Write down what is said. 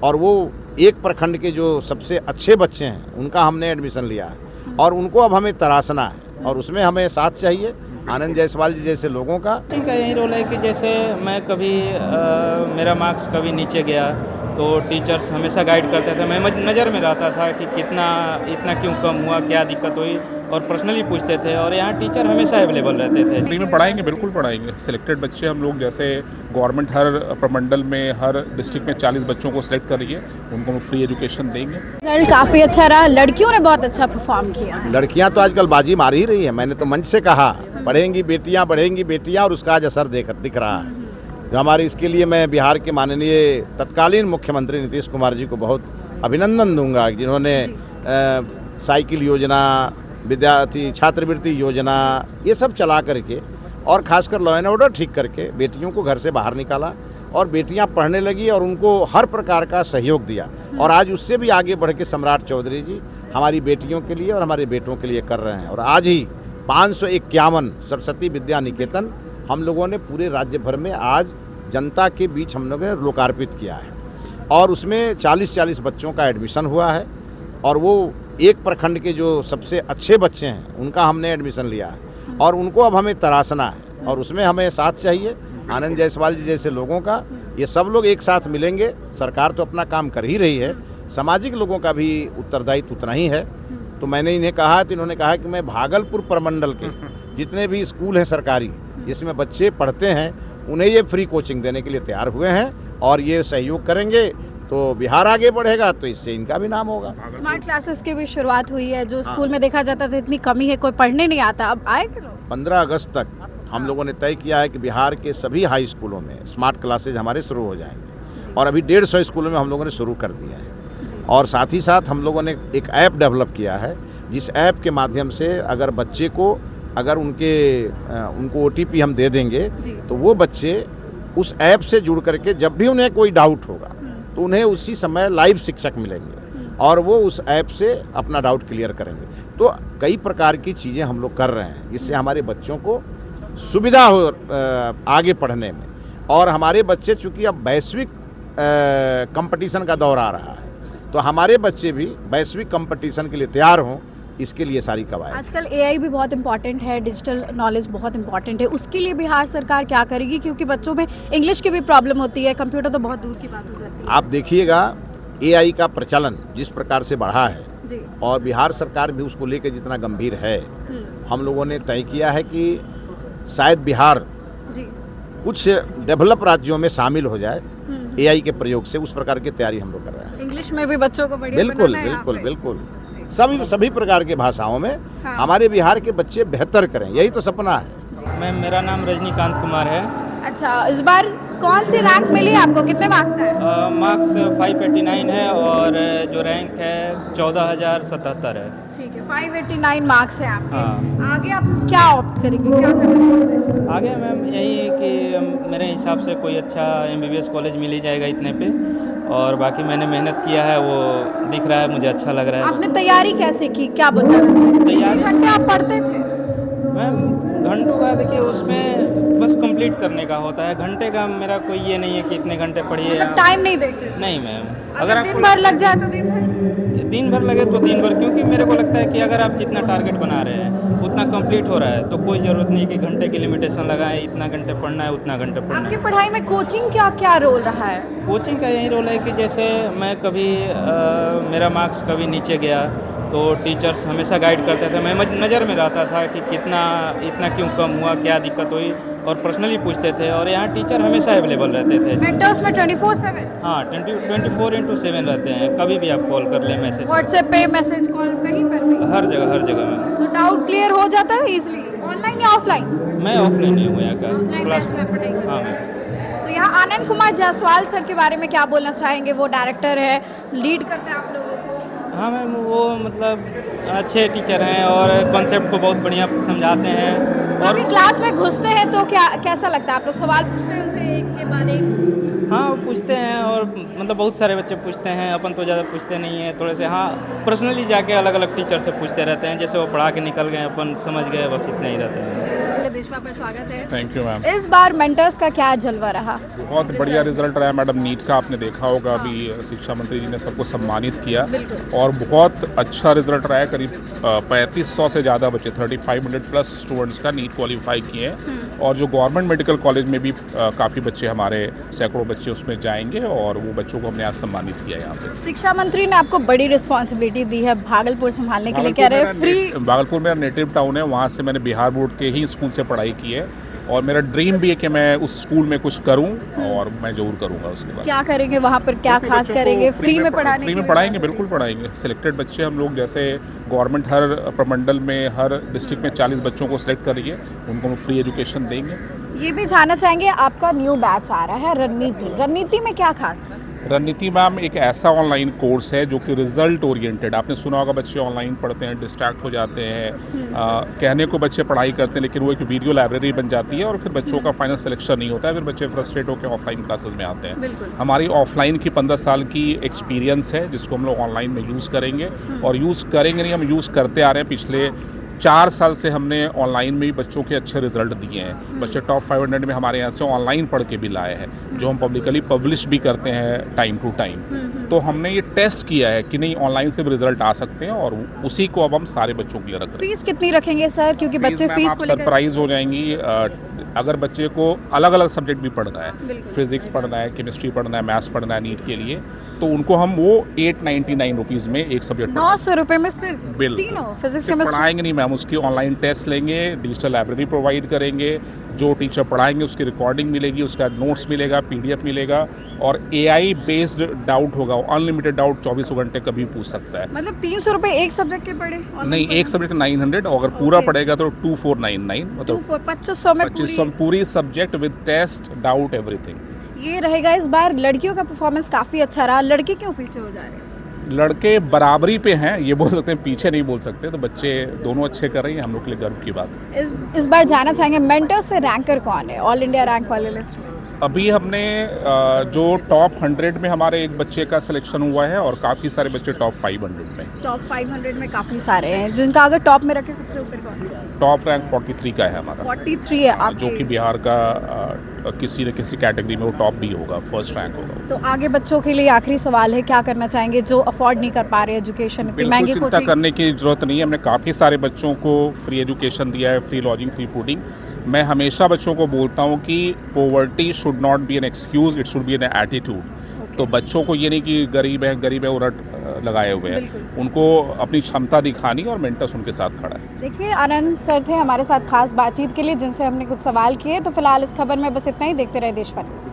और वो एक प्रखंड के जो सबसे अच्छे बच्चे हैं उनका हमने एडमिशन लिया है और उनको अब हमें तराशना है और उसमें हमें साथ चाहिए आनंद जायसवाल जी जैसे लोगों का। का यही रोल है कि जैसे मैं कभी मेरा मार्क्स कभी नीचे गया तो टीचर्स हमेशा गाइड करते थे। मैं नज़र में रहता था कि कितना इतना क्यों कम हुआ, क्या दिक्कत हुई, और पर्सनली पूछते थे। और यहाँ टीचर हमेशा अवेलेबल रहते थे। फ्री में पढ़ाएंगे, बिल्कुल पढ़ाएंगे। सिलेक्टेड बच्चे हम लोग, जैसे गवर्नमेंट हर प्रमंडल में हर डिस्ट्रिक्ट में 40 बच्चों को सिलेक्ट कर रही है, उनको हम फ्री एजुकेशन देंगे। रिजल्ट काफ़ी अच्छा रहा, लड़कियों ने बहुत अच्छा परफॉर्म किया। लड़कियां तो आजकल बाजी मार ही रही है। मैंने तो मंच से कहा बढ़ेंगी बेटियां और उसका आज असर दिख रहा है। जो हमारे इसके लिए मैं बिहार के माननीय तत्कालीन मुख्यमंत्री नीतीश कुमार जी को बहुत अभिनंदन दूंगा, जिन्होंने साइकिल योजना, विद्यार्थी छात्रवृत्ति योजना, ये सब चला करके और खासकर लॉ एंड ऑर्डर ठीक करके बेटियों को घर से बाहर निकाला और बेटियां पढ़ने लगी और उनको हर प्रकार का सहयोग दिया। और आज उससे भी आगे बढ़ के सम्राट चौधरी जी हमारी बेटियों के लिए और हमारे बेटों के लिए कर रहे हैं। और आज ही 551 सरस्वती विद्या निकेतन हम लोगों ने पूरे राज्य भर में आज जनता के बीच हम लोगों ने लोकार्पित किया है और उसमें 40-40 बच्चों का एडमिशन हुआ है और वो एक प्रखंड के जो सबसे अच्छे बच्चे हैं उनका हमने एडमिशन लिया है और उनको अब हमें तराशना है और उसमें हमें साथ चाहिए आनंद जायसवाल जी जैसे लोगों का। ये सब लोग एक साथ मिलेंगे। सरकार तो अपना काम कर ही रही है, सामाजिक लोगों का भी उत्तरदायित्व उतना ही है। तो मैंने इन्हें कहा तो इन्होंने कहा कि मैं भागलपुर प्रमंडल के जितने भी स्कूल हैं सरकारी जिसमें बच्चे पढ़ते हैं उन्हें ये फ्री कोचिंग देने के लिए तैयार हुए हैं और ये सहयोग करेंगे तो बिहार आगे बढ़ेगा, तो इससे इनका भी नाम होगा। स्मार्ट क्लासेस की भी शुरुआत हुई है। जो स्कूल में देखा जाता था इतनी कमी है, कोई पढ़ने नहीं आता, अब आएगा लोग। 15 अगस्त तक हम लोगों ने तय किया है कि बिहार के सभी हाई स्कूलों में स्मार्ट क्लासेज हमारे शुरू हो जाएंगे और अभी 150 स्कूलों में हम लोगों ने शुरू कर दिया है। और साथ ही साथ हम लोगों ने एक ऐप डेवलप किया है जिस ऐप के माध्यम से अगर बच्चे को अगर उनको OTP हम दे देंगे तो वो बच्चे उस ऐप से जुड़ करके जब भी उन्हें कोई डाउट होगा तो उन्हें उसी समय लाइव शिक्षक मिलेंगे और वो उस ऐप से अपना डाउट क्लियर करेंगे। तो कई प्रकार की चीज़ें हम लोग कर रहे हैं जिससे हमारे बच्चों को सुविधा हो आगे पढ़ने में। और हमारे बच्चे चूँकि अब वैश्विक कंपटीशन का दौर आ रहा है तो हमारे बच्चे भी वैश्विक कंपटीशन के लिए तैयार हों, इसके लिए सारी कवायद। आजकल AI भी बहुत इंपॉर्टेंट है, डिजिटल नॉलेज बहुत इंपॉर्टेंट है, उसके लिए बिहार सरकार क्या करेगी? क्योंकि बच्चों में इंग्लिश की भी प्रॉब्लम होती है, कंप्यूटर तो बहुत दूर की बात हो जाती है। आप देखिएगा AI का प्रचलन जिस प्रकार से बढ़ा है जी। और बिहार सरकार भी उसको लेकर जितना गंभीर है, हम लोगों ने तय किया है कि शायद बिहार जी। कुछ डेवलप राज्यों में शामिल हो जाए AI के प्रयोग से। उस प्रकार की तैयारी हम लोग कर रहे हैं। इंग्लिश में भी बच्चों को बढ़िया बिल्कुल बनाना है यहाँ बिल्कुल पे। बिल्कुल सभी प्रकार के भाषाओं में हाँ। हमारे बिहार के बच्चे बेहतर करें, यही तो सपना है। मैम, मेरा नाम रजनीकांत कुमार है। अच्छा, इस बार कौन सी रैंक मिली आपको? कितने मार्क्स हैं? मार्क्स 589 है और जो रैंक है 14,077 है। ठीक है, 589 मार्क्स है आपके। हाँ। आगे आप क्या ऑप्ट करेंगे, क्या करेंगे? आगे मैम यही है कि मेरे हिसाब से कोई अच्छा MBBS कॉलेज मिल ही जाएगा इतने पे। और बाकी मैंने मेहनत किया है, वो दिख रहा है, मुझे अच्छा लग रहा है। आपने तैयारी कैसे की, क्या बताना? तैयारी घंटे आप पढ़ते थे? मैम, घंटों का देखिए उसमें बस कंप्लीट करने का होता है। घंटे का मेरा कोई ये नहीं है कि इतने घंटे पढ़िए। मतलब टाइम नहीं देखते? नहीं मैम, अगर दिन भर लग जाए तो दिन भर लगे तो दिन भर, क्योंकि मेरे को लगता है कि अगर आप जितना टारगेट बना रहे हैं उतना कंप्लीट हो रहा है तो कोई ज़रूरत नहीं कि घंटे की लिमिटेशन लगाएं, इतना घंटे पढ़ना है उतना घंटे पढ़ना आपकी है। पढ़ाई में कोचिंग क्या क्या रोल रहा है? कोचिंग का यही रोल है कि जैसे मैं कभी मेरा मार्क्स कभी नीचे गया तो टीचर्स हमेशा गाइड करते थे। मैं नज़र में रहता था कि कितना इतना क्यों कम हुआ, क्या दिक्कत हुई, और पर्सनली पूछते थे। और यहाँ टीचर हमेशा अवेलेबल रहते थे। मेंटर्स में 24/7? हाँ, 24/7 रहते हैं। कभी भी आप कॉल कर लें, मैसेज, व्हाट्सएप पे मैसेज, कॉल, कहीं पर भी? हर जगह में। तो डाउट क्लियर हो जाता है इजीली, ऑनलाइन या ऑफलाइन? मैं ऑफलाइन ही हूँ यहाँ का क्लास। में पढ़ाई। हाँ मैम। तो यहाँ आनंद कुमार जायसवाल सर के बारे में क्या बोलना चाहेंगे? वो डायरेक्टर है, लीड करते हैं आप लोगों को। हाँ मैम, वो मतलब अच्छे टीचर हैं और कॉन्सेप्ट को बहुत बढ़िया समझाते हैं। और अभी क्लास में घुसते हैं तो कैसा लगता है? आप लोग सवाल पूछते हैं उनसे एक के बाद एक? हाँ, वो पूछते हैं और मतलब बहुत सारे बच्चे पूछते हैं। अपन तो ज़्यादा पूछते नहीं हैं, थोड़े से हाँ पर्सनली जाके अलग अलग टीचर से पूछते रहते हैं। जैसे वो पढ़ा के निकल गए, अपन समझ गए, बस इतना ही रहता है। वाले देशवा पर स्वागत है। Thank you ma'am. इस बार मेंटर्स का क्या जलवा रहा? बहुत बढ़िया रिजल्ट रहा है मैडम। नीट का आपने देखा होगा, अभी शिक्षा मंत्री जी ने सबको सम्मानित किया और बहुत अच्छा रिजल्ट रहा है। करीब 3500 से ज़्यादा बच्चे 3500 प्लस स्टूडेंट्स का नीट क्वालिफाई किए हैं और जो गवर्नमेंट मेडिकल कॉलेज में भी काफ़ी बच्चे हमारे सैकड़ों बच्चे उसमें जाएंगे और वो बच्चों को हमने आज सम्मानित किया यहाँ पे। शिक्षा मंत्री ने आपको बड़ी रिस्पॉन्सिबिलिटी दी है भागलपुर संभालने के लिए, कह रहे हैं फ्री। भागलपुर मेरा नेटिव टाउन है, वहाँ से मैंने बिहार बोर्ड के ही स्कूल से पढ़ाई की है और मेरा ड्रीम भी है कि मैं उस स्कूल में कुछ करूं और मैं जरूर करूंगा उसके बाद। क्या करेंगे वहाँ पर, क्या खास करेंगे? फ्री में पढ़ाने? फ्री में पढ़ाएंगे, बिल्कुल पढ़ाएंगे। सिलेक्टेड बच्चे हम लोग, जैसे गवर्नमेंट हर प्रमंडल में हर डिस्ट्रिक्ट में 40 बच्चों को सिलेक्ट कर रही है, उनको हम फ्री एजुकेशन देंगे। ये भी जानना चाहेंगे, आपका न्यू बैच आ रहा है रणनीति में क्या खास है? रणनीति मैम एक ऐसा ऑनलाइन कोर्स है जो कि रिजल्ट ओरिएंटेड। आपने सुना होगा बच्चे ऑनलाइन पढ़ते हैं, डिस्ट्रैक्ट हो जाते हैं, कहने को बच्चे पढ़ाई करते हैं लेकिन वो एक वीडियो लाइब्रेरी बन जाती है और फिर बच्चों का फाइनल सिलेक्शन नहीं होता है, फिर बच्चे फ्रस्ट्रेट होकर ऑफलाइन क्लासेस में आते हैं। हमारी ऑफलाइन की 15 साल की एक्सपीरियंस है जिसको हम लोग ऑनलाइन में यूज़ करेंगे और यूज़ करेंगे नहीं, हम यूज़ करते आ रहे हैं। पिछले 4 साल से हमने ऑनलाइन में ही बच्चों के अच्छे रिजल्ट दिए हैं। बच्चे टॉप 500 में हमारे यहाँ से ऑनलाइन पढ़ के भी लाए हैं, जो हम पब्लिकली पब्लिश भी करते हैं टाइम टू टाइम। तो हमने ये टेस्ट किया है कि नहीं ऑनलाइन से भी रिजल्ट आ सकते हैं और उसी को अब हम सारे बच्चों के लिए रख रहे हैं। फीस कितनी रखेंगे सर? क्योंकि बच्चे फीस को लेकर सरप्राइज हो जाएंगी। अगर बच्चे को अलग अलग सब्जेक्ट भी पढ़ना है, फिजिक्स पढ़ना है, केमिस्ट्री पढ़ना है, मैथ्स पढ़ना है नीट के लिए, तो उनको हम वो 899 रुपीज़ में एक सब्जेक्ट 900 रुपये में सिर्फ तीनों फिजिक्स केमिस्ट्री पढ़ाएंगे नहीं मैम। उसकी ऑनलाइन टेस्ट लेंगे, डिजिटल लाइब्रेरी प्रोवाइड करेंगे, जो टीचर पढ़ाएंगे उसकी रिकॉर्डिंग मिलेगी, उसका नोट्स मिलेगा, PDF मिलेगा और AI बेस्ड डाउट होगा। अनलिमिटेड डाउट 24 घंटे कभी पूछ सकता है। मतलब 300 रुपये एक सब्जेक्ट के पढ़े? नहीं, एक सब्जेक्ट 900 और अगर पूरा पढ़ेगा तो 2499, मतलब 2500 में 2500 पूरी subject with test doubt everything. ये रहेगा इस बार। लड़कियों का परफॉर्मेंस काफ़ी अच्छा रहा, लड़के क्यों पीछे हो जा रहे हैं? लड़के बराबरी पे हैं, ये बोल सकते हैं, पीछे नहीं बोल सकते। तो बच्चे दोनों अच्छे कर रहे हैं, हम लोग के लिए गर्व की बात है। इस बार जानना चाहेंगे मेंटर्स से रैंकर कौन है ऑल इंडिया रैंक वाले लिस्ट में? अभी हमने जो टॉप 100 में हमारे एक बच्चे का सिलेक्शन हुआ है और काफ़ी सारे बच्चे टॉप 500 में। टॉप 500 में काफ़ी सारे हैं, जिनका अगर टॉप में रखे सबसे ऊपर कौन है? टॉप रैंक 43 का है हमारा। 43 है आपके? जो कि बिहार का किसी न किसी कैटेगरी में वो टॉप भी होगा, फर्स्ट रैंक होगा। तो आगे बच्चों के लिए आखिरी सवाल है, क्या करना चाहेंगे जो अफोर्ड नहीं कर पा रहे एजुकेशन, इतनी महंगी चिंता कोचिंग? करने की जरूरत नहीं है। हमने काफ़ी सारे बच्चों को फ्री एजुकेशन दिया है, फ्री लॉजिंग, फ्री फूडिंग। मैं हमेशा बच्चों को बोलता हूँ कि poverty should not be an excuse, it should be an attitude. तो बच्चों को ये नहीं कि गरीब है उरट लगाए हुए हैं, उनको अपनी क्षमता दिखानी और मेंटर्स उनके साथ खड़ा है। देखिए आनंद सर थे हमारे साथ खास बातचीत के लिए, जिनसे हमने कुछ सवाल किए। तो फिलहाल इस खबर में बस इतना ही। देखते रहे देशवा न्यूज़।